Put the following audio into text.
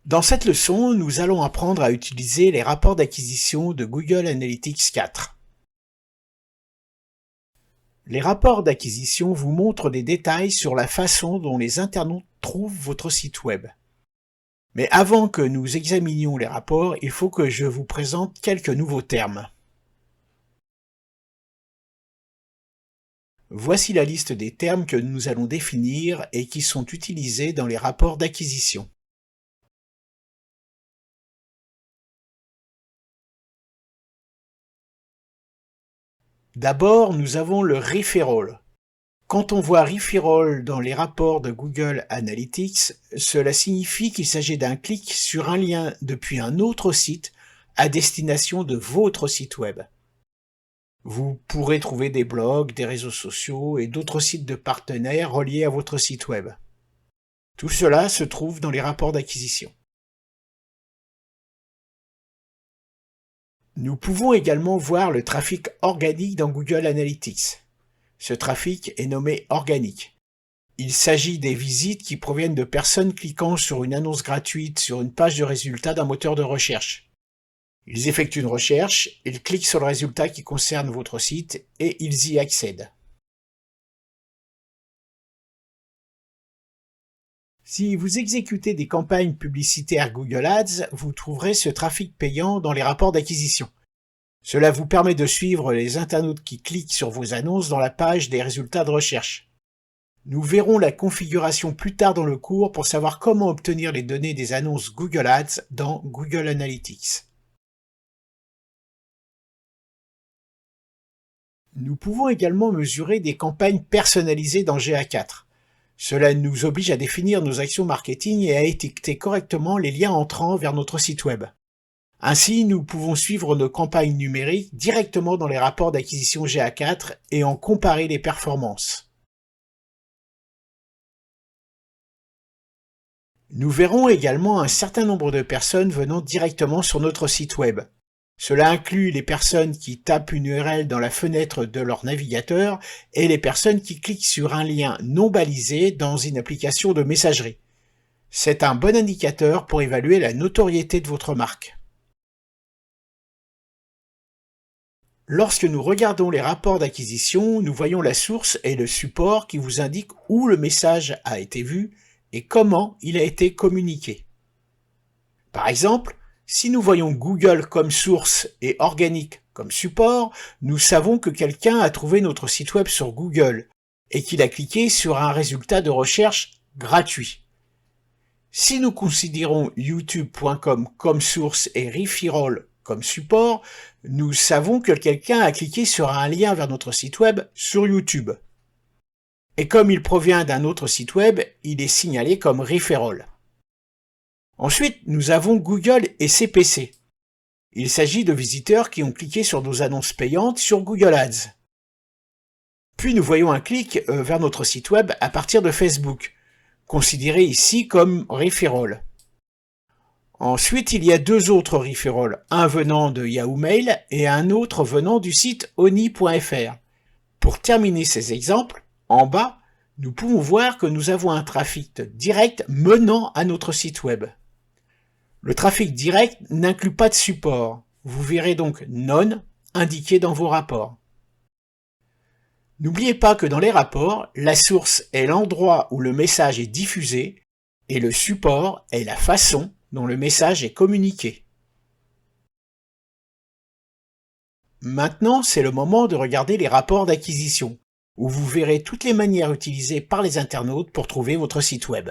Dans cette leçon, nous allons apprendre à utiliser les rapports d'acquisition de Google Analytics 4. Les rapports d'acquisition vous montrent des détails sur la façon dont les internautes trouvent votre site web. Mais avant que nous examinions les rapports, il faut que je vous présente quelques nouveaux termes. Voici la liste des termes que nous allons définir et qui sont utilisés dans les rapports d'acquisition. D'abord, nous avons le referral. Quand on voit referral dans les rapports de Google Analytics, cela signifie qu'il s'agit d'un clic sur un lien depuis un autre site à destination de votre site web. Vous pourrez trouver des blogs, des réseaux sociaux et d'autres sites de partenaires reliés à votre site web. Tout cela se trouve dans les rapports d'acquisition. Nous pouvons également voir le trafic organique dans Google Analytics. Ce trafic est nommé organique. Il s'agit des visites qui proviennent de personnes cliquant sur une annonce gratuite sur une page de résultats d'un moteur de recherche. Ils effectuent une recherche, ils cliquent sur le résultat qui concerne votre site et ils y accèdent. Si vous exécutez des campagnes publicitaires Google Ads, vous trouverez ce trafic payant dans les rapports d'acquisition. Cela vous permet de suivre les internautes qui cliquent sur vos annonces dans la page des résultats de recherche. Nous verrons la configuration plus tard dans le cours pour savoir comment obtenir les données des annonces Google Ads dans Google Analytics. Nous pouvons également mesurer des campagnes personnalisées dans GA4. Cela nous oblige à définir nos actions marketing et à étiqueter correctement les liens entrant vers notre site web. Ainsi, nous pouvons suivre nos campagnes numériques directement dans les rapports d'acquisition GA4 et en comparer les performances. Nous verrons également un certain nombre de personnes venant directement sur notre site web. Cela inclut les personnes qui tapent une URL dans la fenêtre de leur navigateur et les personnes qui cliquent sur un lien non balisé dans une application de messagerie. C'est un bon indicateur pour évaluer la notoriété de votre marque. Lorsque nous regardons les rapports d'acquisition, nous voyons la source et le support qui vous indiquent où le message a été vu et comment il a été communiqué. Par exemple, si nous voyons Google comme source et organique comme support, nous savons que quelqu'un a trouvé notre site web sur Google et qu'il a cliqué sur un résultat de recherche gratuit. Si nous considérons youtube.com comme source et referral comme support, nous savons que quelqu'un a cliqué sur un lien vers notre site web sur YouTube. Et comme il provient d'un autre site web, il est signalé comme referral. Ensuite, nous avons Google et CPC. Il s'agit de visiteurs qui ont cliqué sur nos annonces payantes sur Google Ads. Puis nous voyons un clic vers notre site web à partir de Facebook, considéré ici comme referral. Ensuite, il y a deux autres referrals, un venant de Yahoo Mail et un autre venant du site oni.fr. Pour terminer ces exemples, en bas, nous pouvons voir que nous avons un trafic direct menant à notre site web. Le trafic direct n'inclut pas de support. Vous verrez donc None indiqué dans vos rapports. N'oubliez pas que dans les rapports, la source est l'endroit où le message est diffusé et le support est la façon dont le message est communiqué. Maintenant, c'est le moment de regarder les rapports d'acquisition, où vous verrez toutes les manières utilisées par les internautes pour trouver votre site web.